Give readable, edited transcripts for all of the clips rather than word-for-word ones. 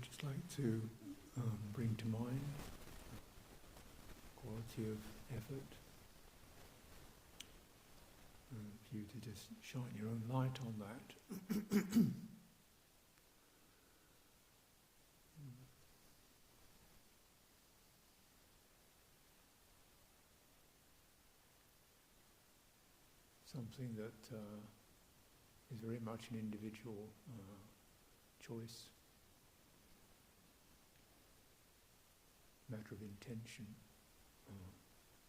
I'd just like to bring to mind quality of effort, for you to just shine your own light on that. Something that is very much an individual choice, matter of intention,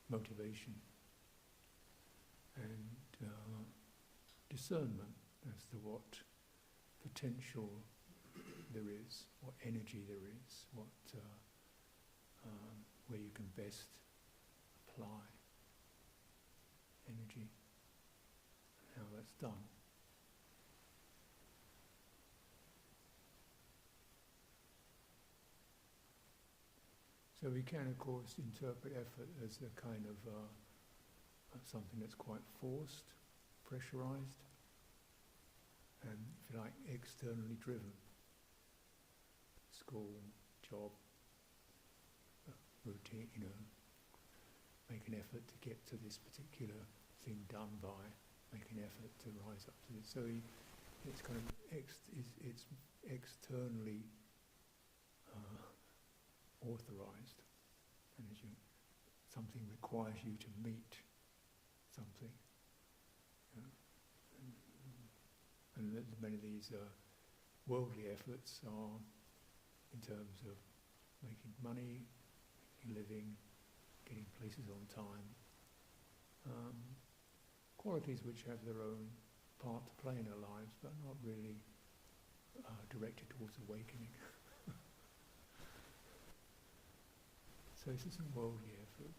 motivation, and discernment as to what potential there is, what energy there is, what where you can best apply energy, and how that's done. So we can, of course, interpret effort as a kind of something that's quite forced, pressurized, and, if you like, externally driven. School, job, routine, make an effort to get to this particular thing done by, make an effort to rise up to this. So it's kind of it's externally authorized, and as something requires you to meet something, and many of these worldly efforts are in terms of making money, making a living, getting places on time, qualities which have their own part to play in our lives, but not really directed towards awakening. So this is a worldly effort.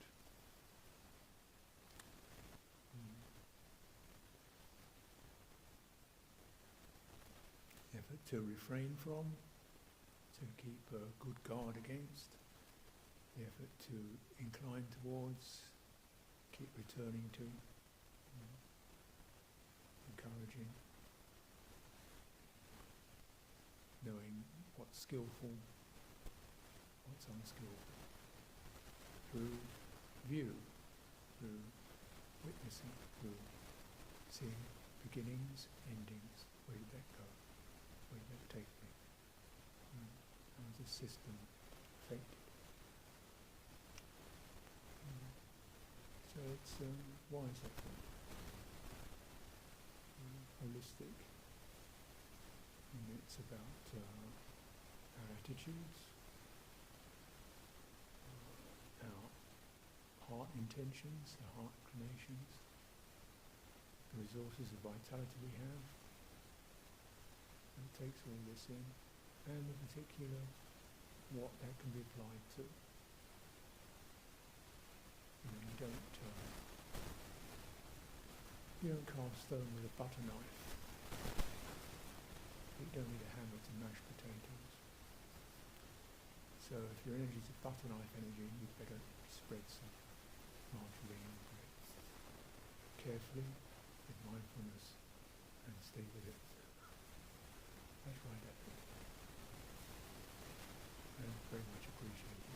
Effort to refrain from, to keep a good guard against, the effort to incline towards, keep returning to, encouraging, knowing what's skillful, what's unskillful, through view, through witnessing, through seeing beginnings, endings, where did that go, where did that take me, how is this system affected. So it's wise effort, holistic, and it's about our attitudes, our heart intentions, the heart inclinations, the resources of vitality we have. And it takes all this in, and in particular what that can be applied to. You don't cast stone with a butter knife. You don't need a hammer to mash potatoes. So if your energy is a butter knife energy, you'd better spread some margarine on it. Carefully, with mindfulness, and stay with it. That's right effort. And very much appreciated.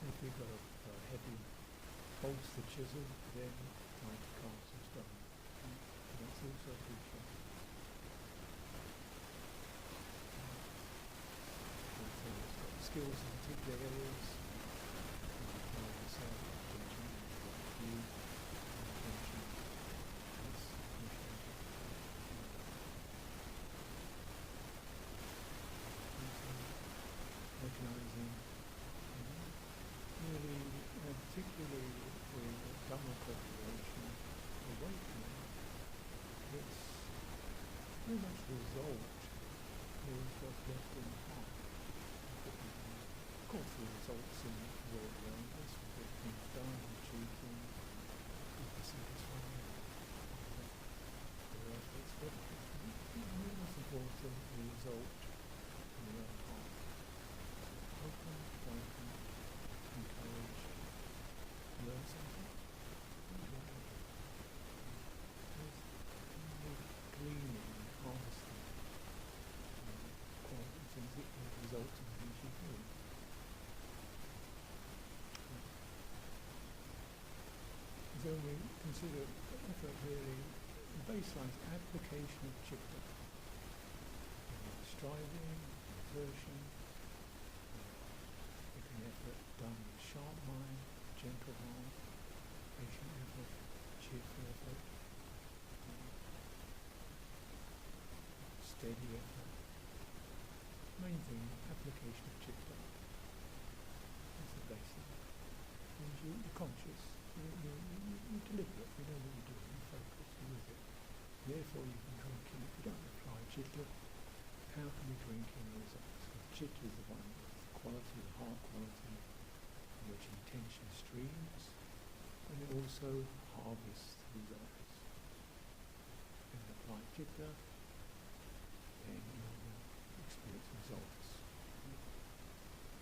If you've got a heavy bolster chisel, then time to cast some stone. And that's also appreciated. It's got skills in particular areas. Yourself, attention, you, attention, that's appreciated. Recognizing, really, particularly with Dhamma cultivation, awakening, it's very much the result of what's left in the heart. Of course, the results in the world around us, we get things done, achieve things, people satisfied, their efforts, but the most important, the result in the own heart. Open, encourage, learn something. There's gleaning consider effort really the baseline is application of citta. Striving, exertion, if an effort done with sharp mind, gentle heart, patient effort, cheerful effort, steady effort. Main thing, application of citta. That's the basic. Means you're conscious, you're deliberate, you know what you're doing, you focus, you're with it. Therefore you can drink in. If you don't apply citta, how can you drink in the results? Because citta is the one, the quality, the heart quality, in which intention streams, and it also harvests results. When you apply citta, then you will experience results.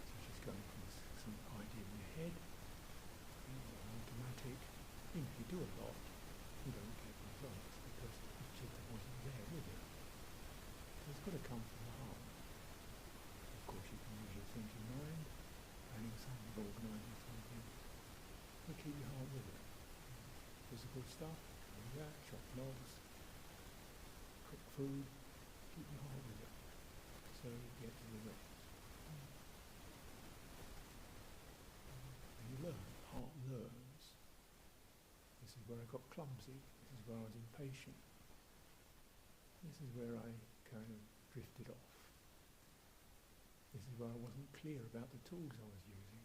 So she's going from some idea in your head, automatic. Even if you do a lot, you don't get results because the citta wasn't there with it. So it's got to come from the heart. Of course you can use your thinking mind, planning something, organising something, but keep your heart with it. Physical stuff, do that, shop logs, cook food, keep your heart with it. So you get to the rest. And you learn, heart learns. This is where I got clumsy, this is where I was impatient. This is where I kind of drifted off. This is where I wasn't clear about the tools I was using.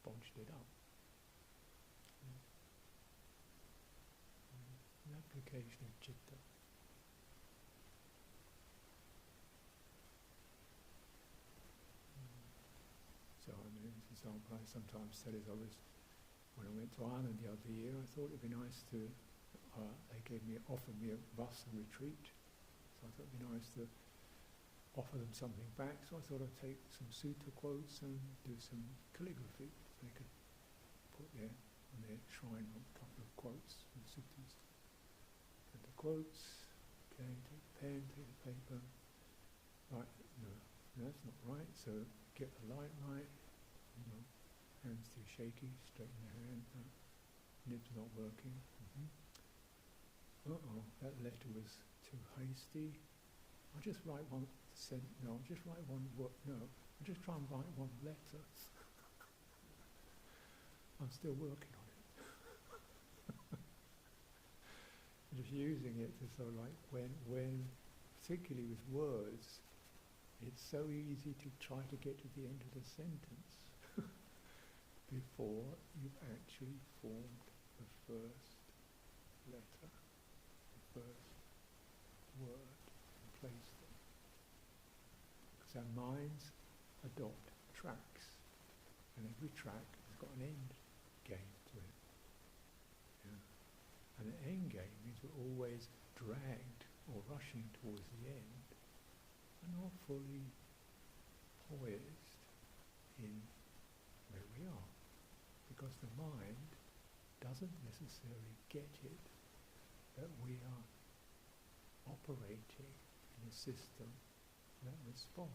Bodged it up. An application of citta. So I mean, this example I sometimes said is when I went to Ireland the other year, I thought it'd be nice to, they offered me a Vassa retreat, so I thought it'd be nice to offer them something back, so I thought I'd take some sutta quotes and do some calligraphy, so they could put on their shrine a couple of quotes from suttas. And the quotes, okay, take the pen, take the paper, right, no, that's not right, so get the light right, hands too shaky, straighten the hand, nibs not working. That letter was too hasty. I'll just write one sentence, no, I'll just write one word, no, I'll just try and write one letter. I'm still working on it. Just using it to sort of like, when, particularly with words, it's so easy to try to get to the end of the sentence before you've actually formed the first letter, the first word, and placed it. Because our minds adopt tracks, and every track has got an end game to it. Yeah. And an end game means we're always dragged or rushing towards the end, and not fully poised in where we are. Because the mind doesn't necessarily get it that we are operating in a system that responds.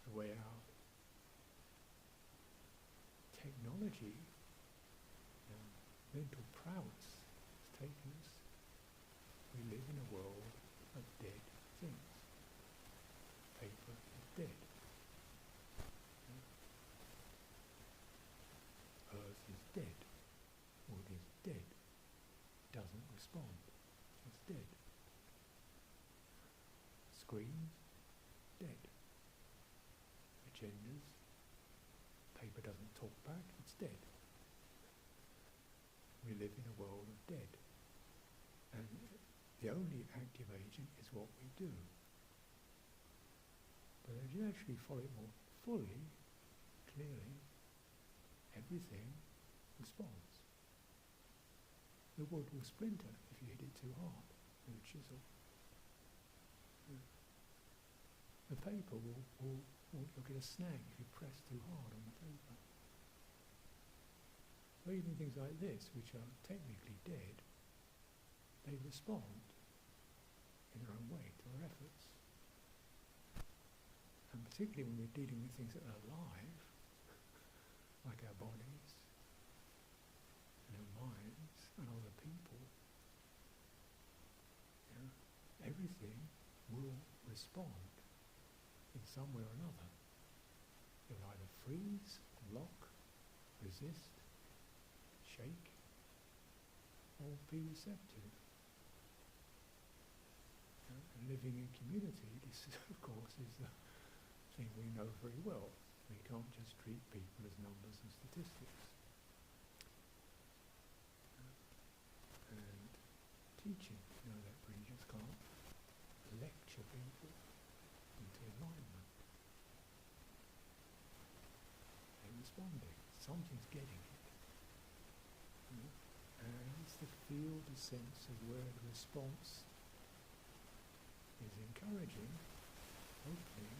The way our technology, mental prowess has taken us, we live in a world of dead things. Paper is dead. Earth is dead. Wood is dead. Doesn't respond. It's dead. Screens, dead. Agendas, paper doesn't talk back, it's dead. We live in a world of dead. And the only active agent is what we do. But if you actually follow it more fully, clearly, everything responds. The wood will splinter if you hit it too hard with a chisel. The paper you'll get a snag if you press too hard on the paper. Or even things like this, which are technically dead, they respond in their own way to our efforts. And particularly when we're dealing with things that are alive, like our bodies and our minds and other people, everything will respond in some way or another. It will either freeze, lock, resist, shake, or be receptive. And living in community, this of course is the thing we know very well. We can't just treat people as numbers and statistics. And teaching, that we just can't lecture people into enlightenment. They're responding. Something's getting it. And it's to feel the sense of where the response is encouraging, opening,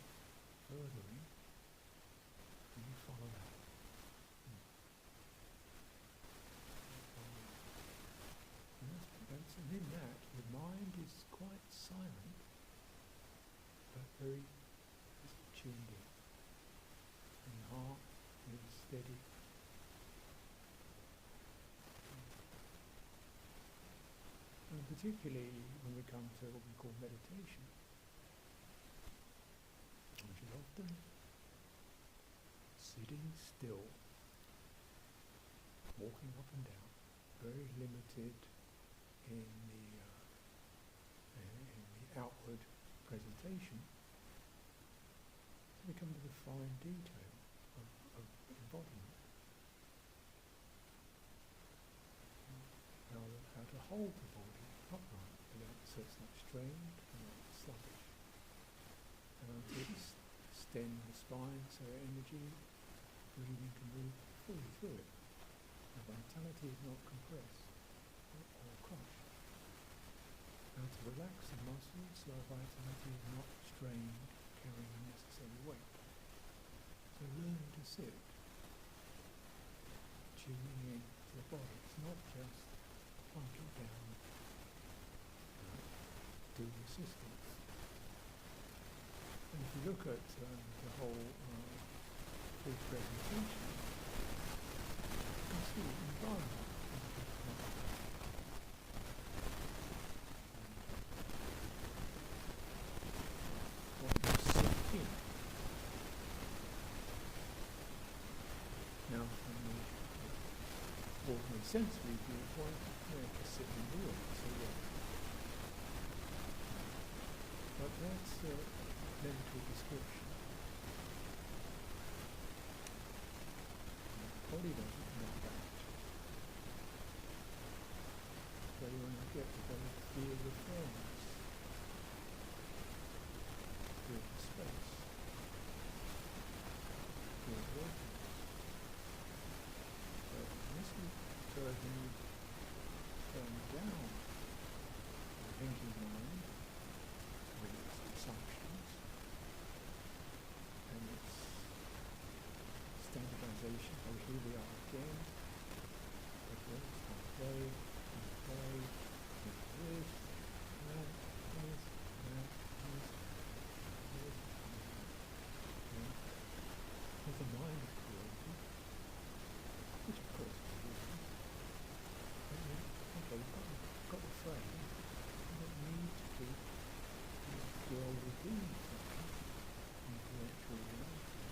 furthering, and you follow that. And in that, the mind is quite silent, but very tuned in. And the heart is steady. And particularly when we come to what we call meditation, which is often sitting still, walking up and down, very limited in the outward presentation, we come to the fine detail of embodiment. How to hold the body upright so it's not strained and not sluggish. And to extend the spine so energy, breathing can move fully through it. The vitality is not compressed or crushed. How to relax the muscles so our vitality is not strained, carrying unnecessary weight. So learning to sit, tuning in to the body. It's not just plunk it down, do resistance. And if you look at the whole full presentation, you can see the environment is a big part. What you sit in. Now, from the ordinary sensory viewpoint, just sit in the room, so but that's a mental description. The body doesn't know that. So you want to get the body to feel the firmness, feel the space, feel the openness. So this is because when you turn down the thinking mind with its assumptions and its standardization, here we are again, okay, it's not play, this, that, this, there's a mind of created, which of course is beautiful. Okay, you've got the frame, you don't need to keep your older being something intellectual reality.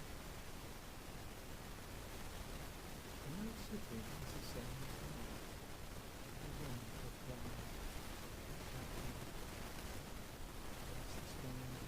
And that's the thing, it's the same as that. The one to apply, what's happening, that's the spine,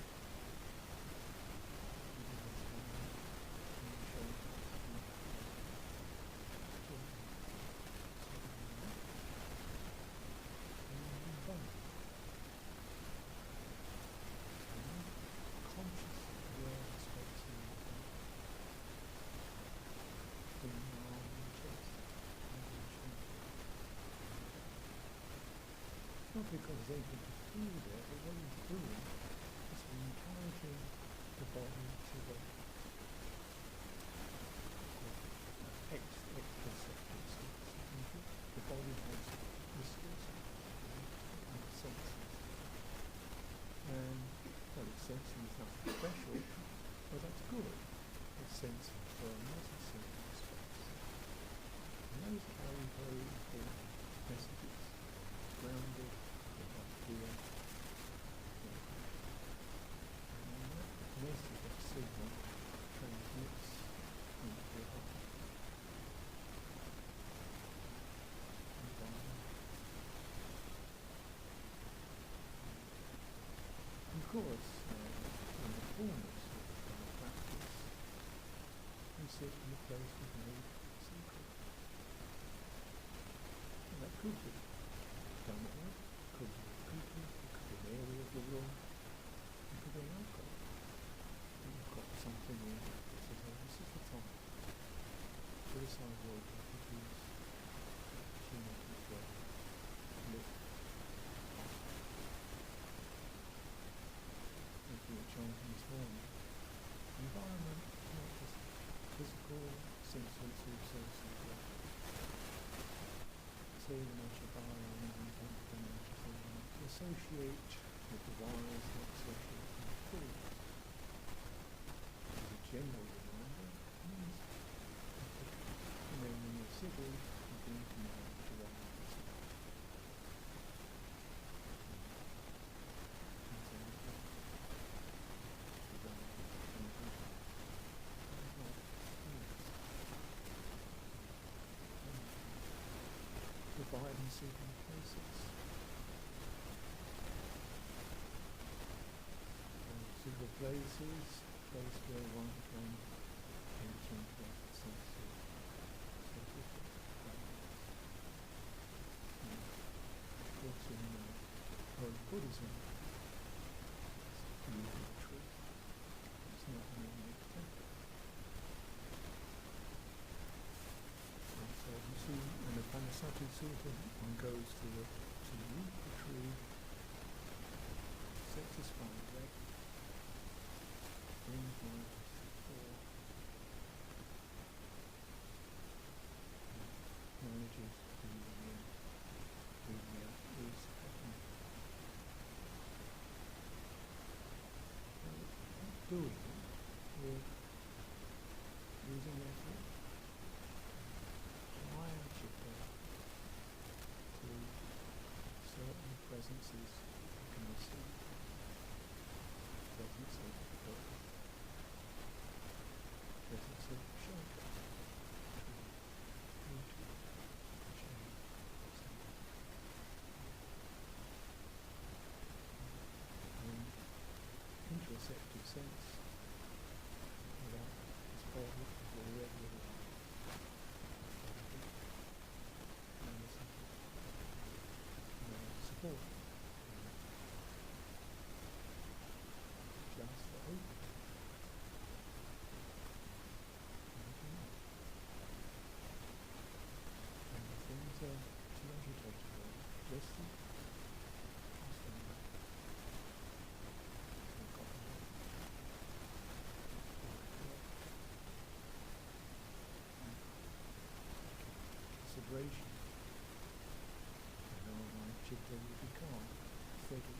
not because they can feel there, but what he's doing is encouraging the body to the extraceptive sense. The body has whiskers and senses. And, well, it's sensing is nothing special, but that's good. It's sensing firmness, it's sensing space. those carry very important messages, grounded, clear. And that message, that signal, transmits into your heart. And of course, in the fullness of our practice, we sit in a place we've made sacred. And that could be Dhamma, could be a cookie, it could be an area of the room, it could be an alcohol. You've got something in that says, oh, this is the time. Put aside your packages, opportunity for lift. As we were chanting this morning, the environment is not just physical, sensory, social life. So much about to associate with the wise, not associate with the fools. As a general reminder, means and then when you're sitting, you begin to know the wise. Divide and seeking places. Suitable places, place where one can enter into that sense of of course in Buddhism, it's the truth. It's not an innate temple. So you see, in the Dhamma Talks, one goes to the root of the tree, sets a spine erect, brings one to the floor, manages breathing in, breathing out is happening. Doing it with using effort. Apply our citta to certain presences we can receive. Presence of birth, presence of shelter, beauty, change, and interoceptive sense that this body is already alive. Support. Just for open. And the things are too agitated for just the consideration. Citta will be calm, steady,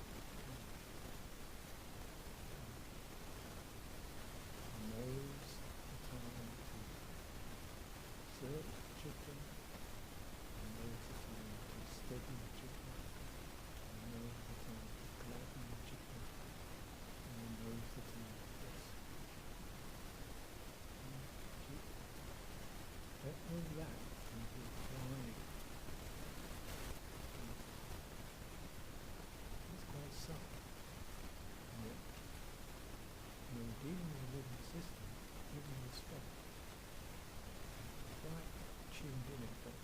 knows the time to serve citta, and knows the time to steady the citta, and knows the time to gladden the citta, and knows the time to rest. Let all that be applied. Subtle. And yet, when we're dealing with a living system, giving respect, quite tuned in at that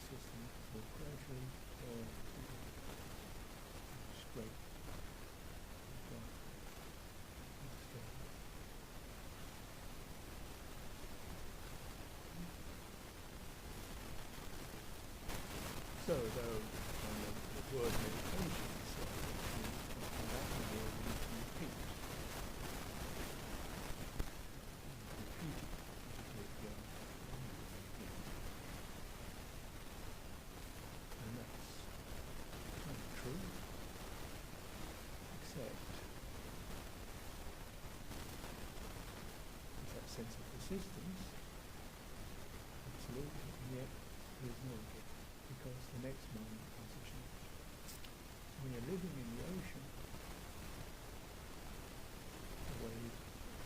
system will gradually fall straight, So, though the word meditation sense of persistence, absolutely, and yet there's no again, because the next moment comes a change. When you're living in the ocean, the waves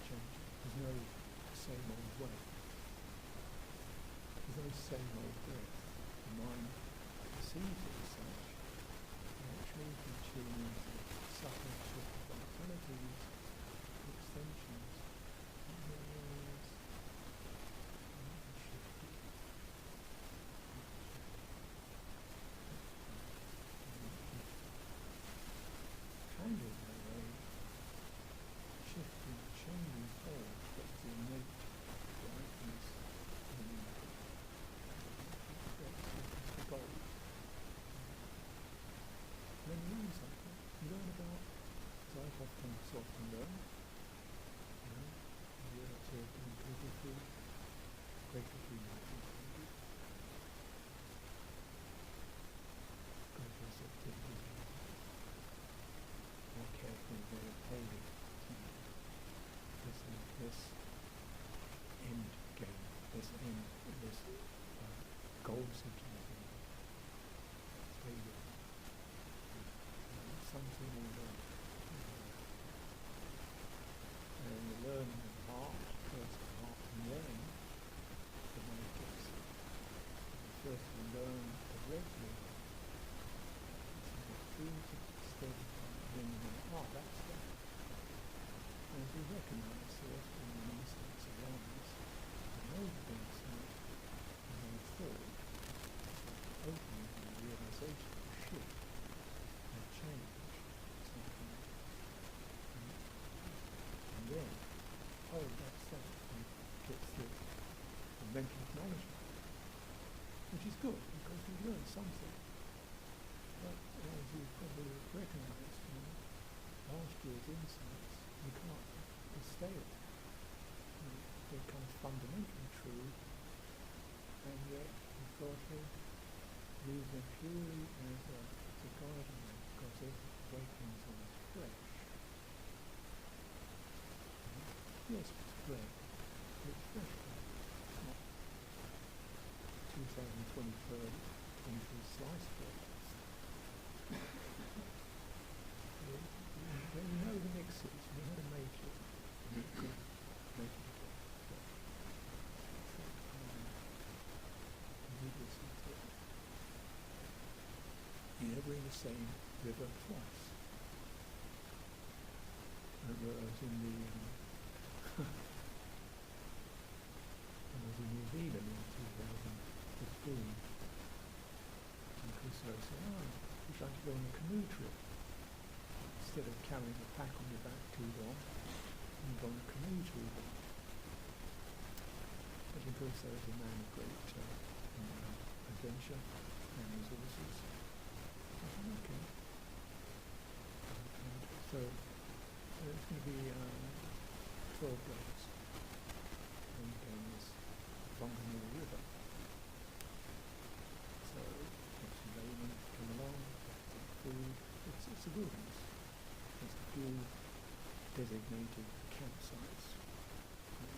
change. There's no same old wave. There's no same old breath. The mind perceives it as such. And actually can tune into subtle shift of vitalities, extensions, and there's shifting. Handled that way, shifting, changing forms, but the innate brightness and that's the goal. Then you learn something. You learn about, as I've often learned, you observe in people who greater humanity, greater receptivity, more careful way of holding this end game, this goal situation. It's very good. Something in the and you learn the heart, first the heart, and then the mind gets it. First you learn directly, so you feel it steady, then you know, that's that. And as we recognise the Western instincts around us, we know the insight, and no thought, opening to the realisation of shift and change. And then, that's that, and gets the mental acknowledgement, which is good, because we've learned something. But as you probably recognise, last year's insights, you can't stay at that. They're kind of fundamentally true, and yet you've got to use them purely as a guiding light, because every awakening is always fresh. Yes, it's bread. It's fresh bread. It's not 2023 sliced bread. You know the mixes, you know how to make it. You can make it again. You're never in the same river twice. Whereas in the I was in New Zealand in 2015, and Chithurst said, would you like to go on a canoe trip? Instead of carrying a pack on your back too long, you go on a canoe trip. But of course there was a man of great adventure and resources. I said, okay. And so it's going to be 12 days. And going this Wanganui River. So it's laymen come along, food. It's a wilderness. There's a few designated campsites. You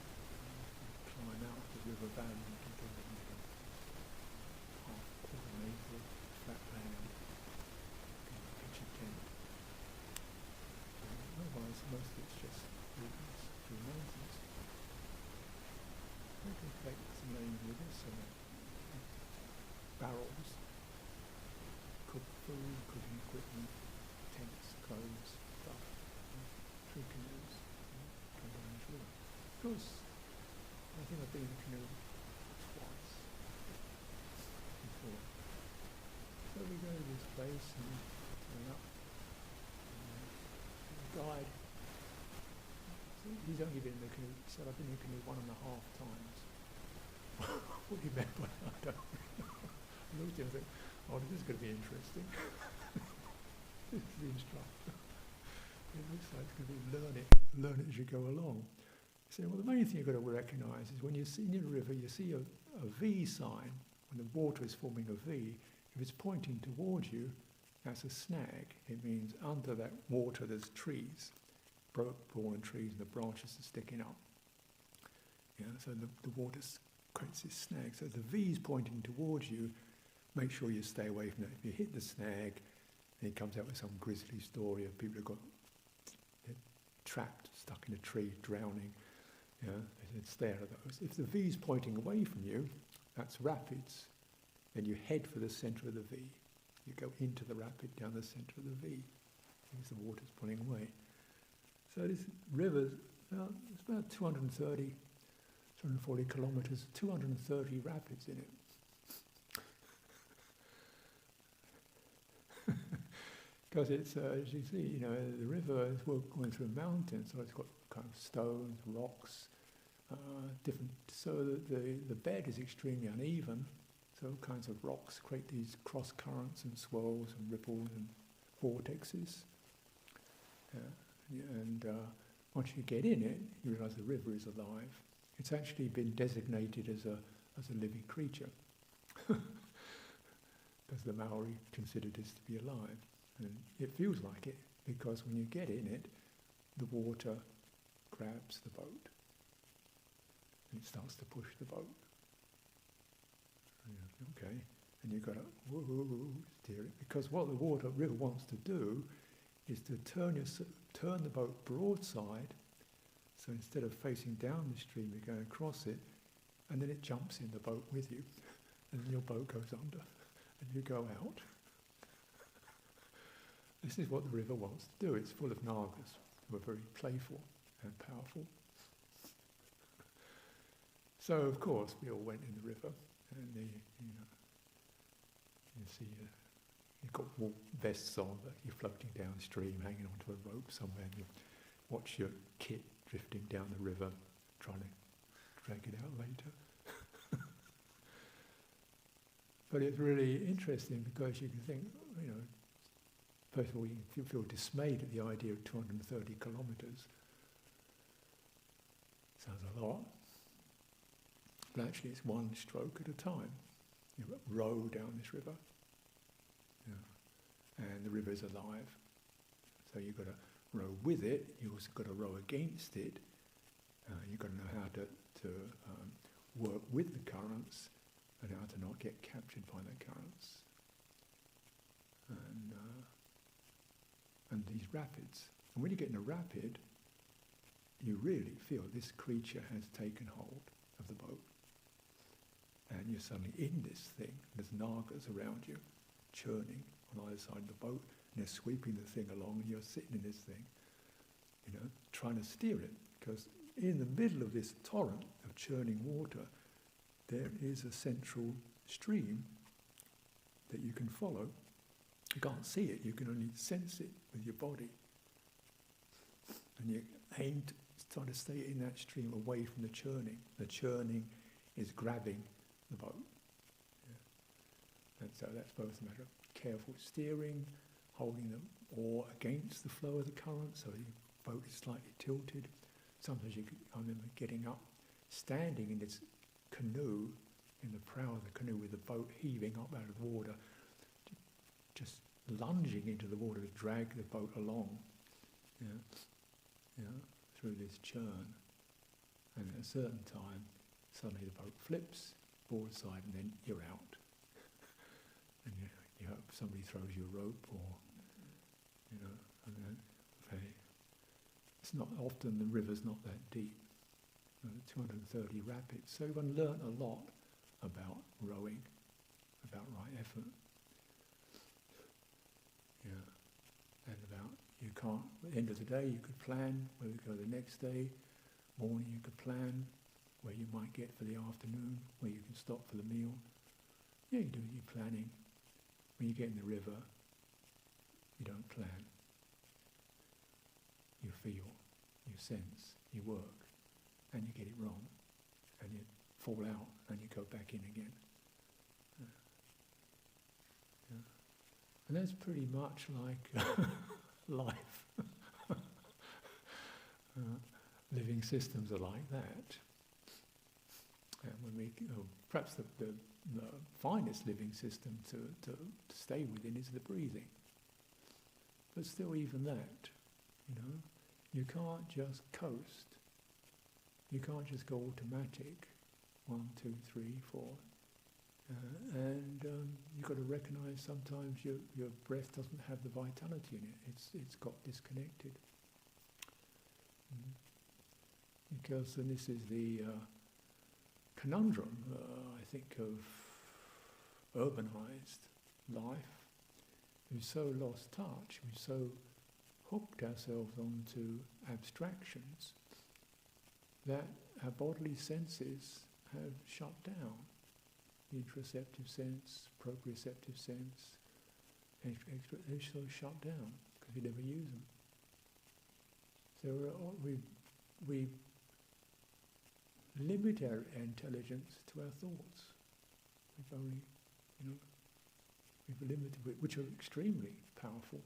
climb out the river valley, you can go into half pollinated flat land, you can pitch a tent. Otherwise, most of it's just wilderness through mountains. We can take some rain with us, barrels, cook food, cooking equipment, tents, clothes, stuff, through canoes, come down this river. Of course, I think I've been in a canoe twice before. So we go to this place and turn up. The guide, he's only been in the canoe, he said, I've been in the canoe 1.5 times. What do you mean by that? I don't know. I looked at him and said, this is going to be interesting. This is the instructor. It looks like it's going to be learn it as you go along. He said, well, the main thing you've got to recognise is when you see in a river, you see a V sign, when the water is forming a V, if it's pointing towards you, that's a snag. It means under that water there's trees, fallen trees, and the branches are sticking up. So the water's creates this snag. So the V's pointing towards you, make sure you stay away from that. If you hit the snag, and it comes out with some grisly story of people who got trapped, stuck in a tree, drowning. Stay out of those. If the V's pointing away from you, that's rapids. Then you head for the centre of the V. You go into the rapid, down the centre of the V, because the water's pulling away. So this river, it's about 240 kilometres, 230 rapids in it. Because it's, as you see, the river is going through mountains, so it's got kind of stones, rocks, different. So the bed is extremely uneven. So all kinds of rocks create these cross currents and swirls and ripples and vortexes. And once you get in it, you realise the river is alive. It's actually been designated as a living creature, because the Maori considered this to be alive. And it feels like it, because when you get in it, the water grabs the boat and it starts to push the boat. Okay, and you've got to steer it, because what the river wants to do is to turn the boat broadside, so instead of facing down the stream, you're going across it, and then it jumps in the boat with you, and then your boat goes under, and you go out. This is what the river wants to do. It's full of nagas who are very playful and powerful. So, of course, we all went in the river, and you see you've got vests on, but you're floating downstream, hanging onto a rope somewhere, and you watch your kit drifting down the river, trying to drag it out later. But it's really interesting, because you can think, first of all, you can feel dismayed at the idea of 230 kilometres. Sounds a lot. But actually it's one stroke at a time. You row down this river. And the river's alive. So you've got to row with it, you've also got to row against it. You've got to know how to work with the currents and how to not get captured by the currents. And these rapids. And when you get in a rapid, you really feel this creature has taken hold of the boat. And you're suddenly in this thing. There's nagas around you, churning on either side of the boat, and they're sweeping the thing along, and you're sitting in this thing, trying to steer it. Because in the middle of this torrent of churning water, there is a central stream that you can follow. You can't see it, you can only sense it with your body. And you aim to try to stay in that stream away from the churning. The churning is grabbing the boat. And so that's both a matter of careful steering, holding the oar against the flow of the current so the boat is slightly tilted. Sometimes I remember getting up, standing in this canoe, in the prow of the canoe with the boat heaving up out of the water, just lunging into the water to drag the boat along through this churn. And at a certain time, suddenly the boat flips broadside, and then you're out. And you hope somebody throws you a rope, or and then it's not often, the river's not that deep. 230 rapids. So one learnt a lot about rowing, about right effort. And about, you can't, at the end of the day you could plan where you go the next day. Morning you could plan where you might get for the afternoon, where you can stop for the meal. You do your planning. When you get in the river, you don't plan. You feel, you sense, you work, and you get it wrong, and you fall out, and you go back in again. And that's pretty much like life. Living systems are like that. And when we, perhaps the finest living system to stay within is the breathing. But still, even that, you can't just coast. You can't just go automatic. 1, 2, 3, 4. And you've got to recognise sometimes your breath doesn't have the vitality in it. It's got disconnected. Because, and this is the conundrum, I think, of urbanised life. We've so lost touch, we've so hooked ourselves onto abstractions that our bodily senses have shut down. The interoceptive sense, proprioceptive sense, they're so shut down because we never use them. So we limit our intelligence to our thoughts. We've only, we've limited, which are extremely powerful,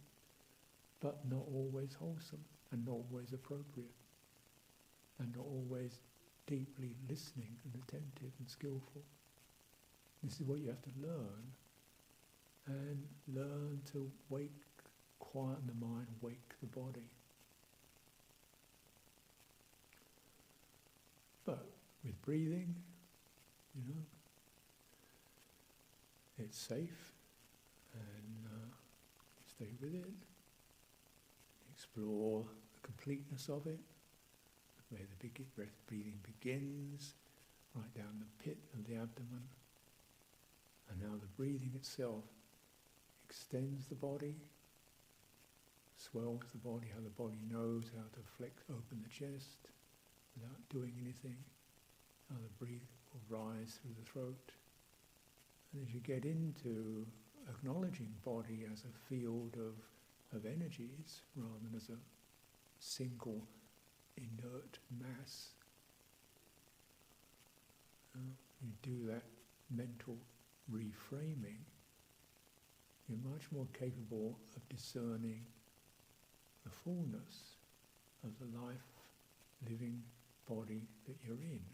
but not always wholesome and not always appropriate, and not always deeply listening and attentive and skillful. This is what you have to learn, and learn to quieten the mind, wake the body. But with breathing, it's safe, and stay with it. Explore the completeness of it, where the breathing begins, right down the pit of the abdomen. And now the breathing itself extends the body, swells the body, how the body knows how to open the chest without doing anything, how the breath will rise through the throat. And as you get into acknowledging body as a field of energies rather than as a single inert mass, you do that mental reframing, you're much more capable of discerning the fullness of the life-living body that you're in.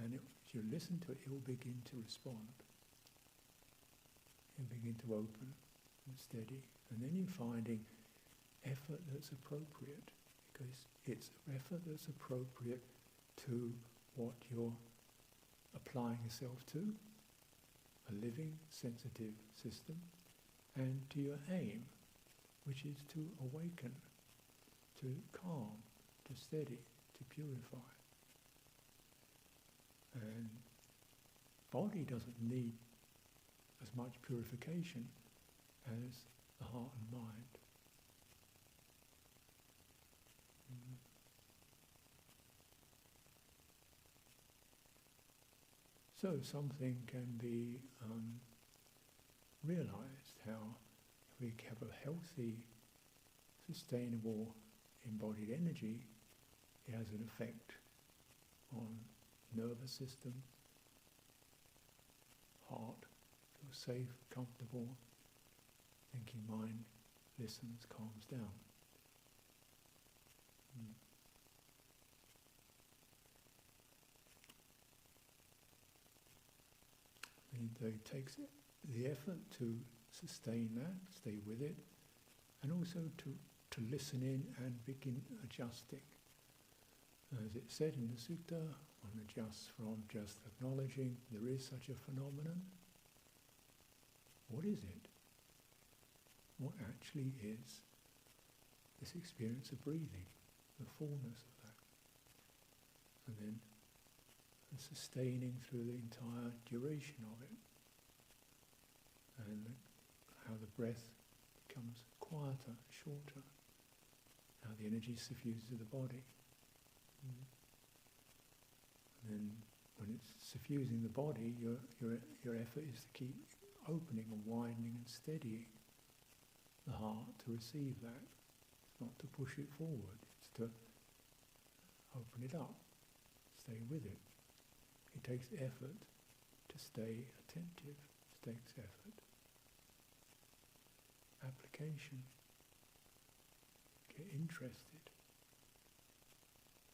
And if you listen to it, it will begin to respond. You'll begin to open and steady. And then you're finding effort that's appropriate, because it's effort that's appropriate to what you're applying yourself to, a living, sensitive system, and to your aim, which is to awaken, to calm, to steady, to purify. And body doesn't need as much purification as the heart and mind. So something can be realised, how if we have a healthy, sustainable, embodied energy, it has an effect on nervous system, heart, feels safe, comfortable, thinking mind listens, calms down. It takes the effort to sustain that, stay with it, and also to listen in and begin adjusting. As it said in the sutta, one adjusts from just acknowledging there is such a phenomenon. What is it? What actually is this experience of breathing, the fullness of that? And then sustaining through the entire duration of it, and how the breath becomes quieter, shorter, how the energy suffuses to the body. And then when it's suffusing the body, your effort is to keep opening and widening and steadying the heart to receive that. It's not to push it forward, it's to open it up, stay with it. It takes effort to stay attentive. It takes effort. Application. Get interested.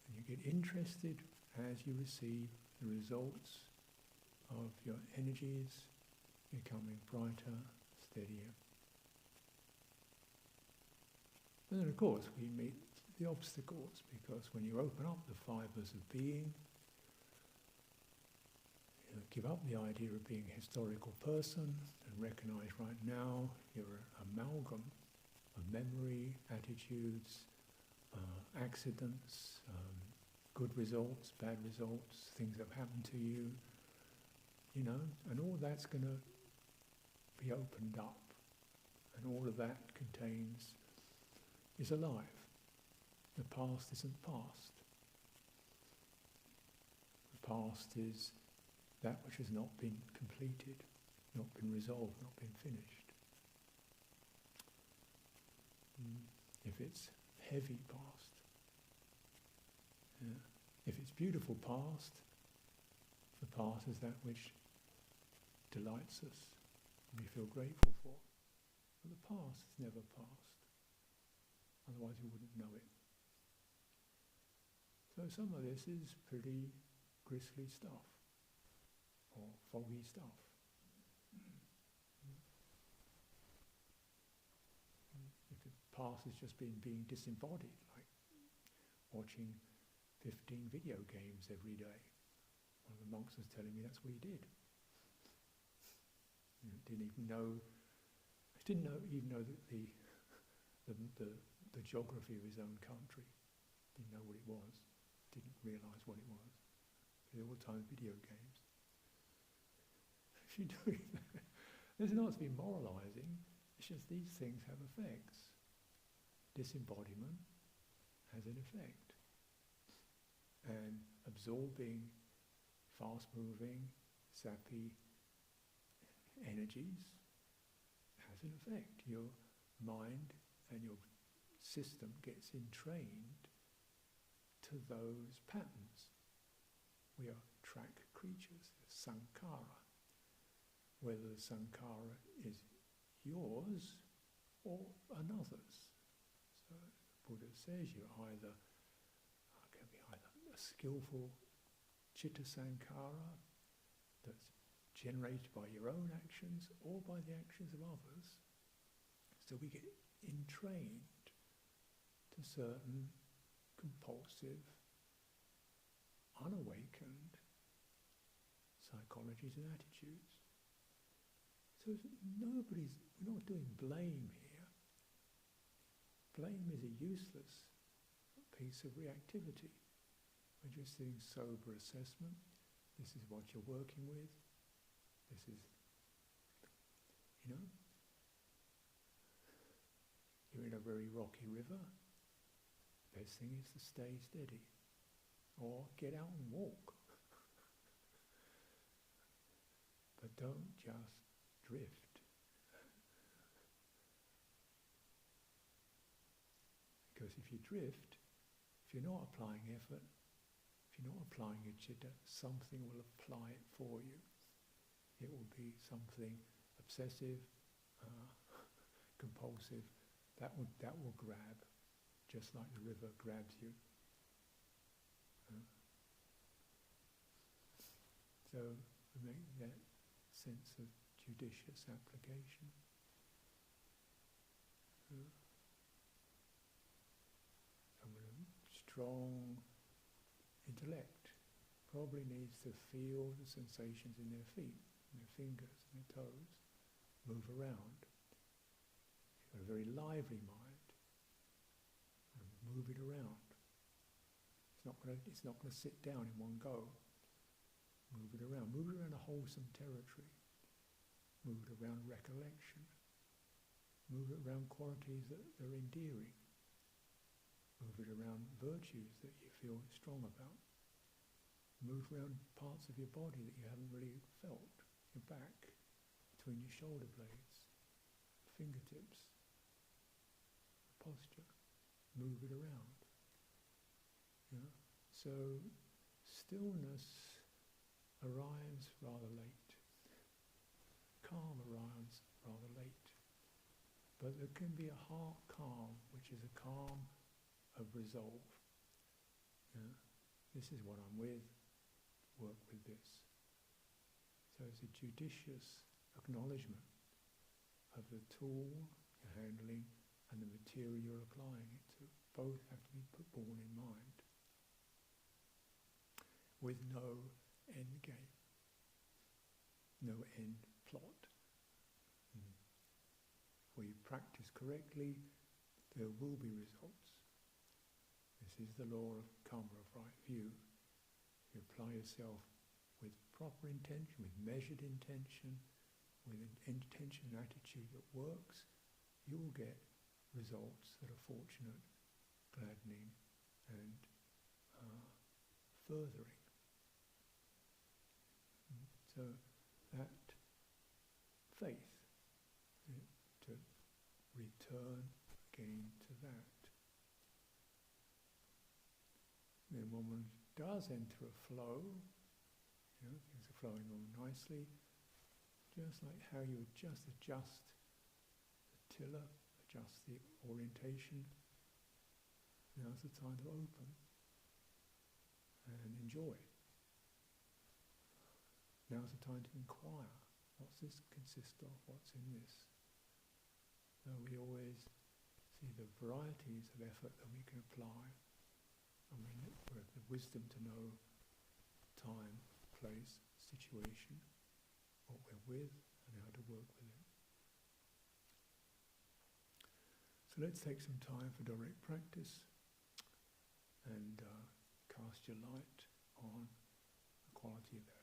And you get interested as you receive the results of your energies becoming brighter, steadier. And then of course we meet the obstacles, because when you open up the fibres of being, give up the idea of being a historical person and recognise right now you're an amalgam of memory, attitudes, accidents, good results, bad results, things that have happened to you, and all that's going to be opened up, and all of that is alive. The past isn't past. The past is that which has not been completed, not been resolved, not been finished. If it's heavy past, if it's beautiful past, the past is that which delights us and we feel grateful for. But the past is never past, otherwise we wouldn't know it. So some of this is pretty grisly stuff, or foggy stuff. If the past has just been being disembodied, like watching 15 video games every day. One of the monks was telling me that's what he did. Didn't even know the geography of his own country. Didn't know what it was. Didn't realise what it was. They all the time video games. If you're doing that, there's not to be moralising. It's just these things have effects. Disembodiment has an effect. And absorbing fast-moving, sappy energies has an effect. Your mind and your system gets entrained to those patterns. We are track creatures, sankhara. Whether the sankhara is yours or another's. So the Buddha says can be either a skillful chitta sankhara that's generated by your own actions or by the actions of others. So we get entrained to certain compulsive, unawakened psychologies and attitudes. So we're not doing blame here. Blame is a useless piece of reactivity. We're just doing sober assessment. This is what you're working with. This is, you're in a very rocky river. Best thing is to stay steady. Or get out and walk. But don't just drift. Because if you drift, if you're not applying effort, if you're not applying your chitta, something will apply it for you. It will be something obsessive, compulsive, that will grab, just like the river grabs you. So we make that sense of judicious application. Someone with a strong intellect probably needs to feel the sensations in their feet, in their fingers, and their toes, move around. You've got a very lively mind, and move it around. It's not going to sit down in one go. Move it around. Move it around a wholesome territory. Move it around recollection. Move it around qualities that are endearing. Move it around virtues that you feel strong about. Move around parts of your body that you haven't really felt. Your back, between your shoulder blades, fingertips, posture. Move it around. So stillness arrives rather late. Calm arrives rather late. But there can be a heart calm, which is a calm of resolve. This is what I'm with, work with this. So it's a judicious acknowledgement of the tool you're handling and the material you're applying it to. Both have to be borne in mind, with no end game. no end plot. Where you practice correctly, there will be results. This is the law of karma, of right view. You apply yourself with proper intention, with measured intention, with an intention and attitude that works, you will get results that are fortunate, gladdening, and furthering. So that faith, to return again to that. Then when one does enter a flow, things are flowing on nicely, just like how you just adjust the tiller, adjust the orientation, now's the time to open and enjoy. Now's the time to inquire, what's this consist of, what's in this? So we always see the varieties of effort that we can apply, and we have the wisdom to know time, place, situation, what we're with, and how to work with it. So let's take some time for direct practice and cast your light on the quality of that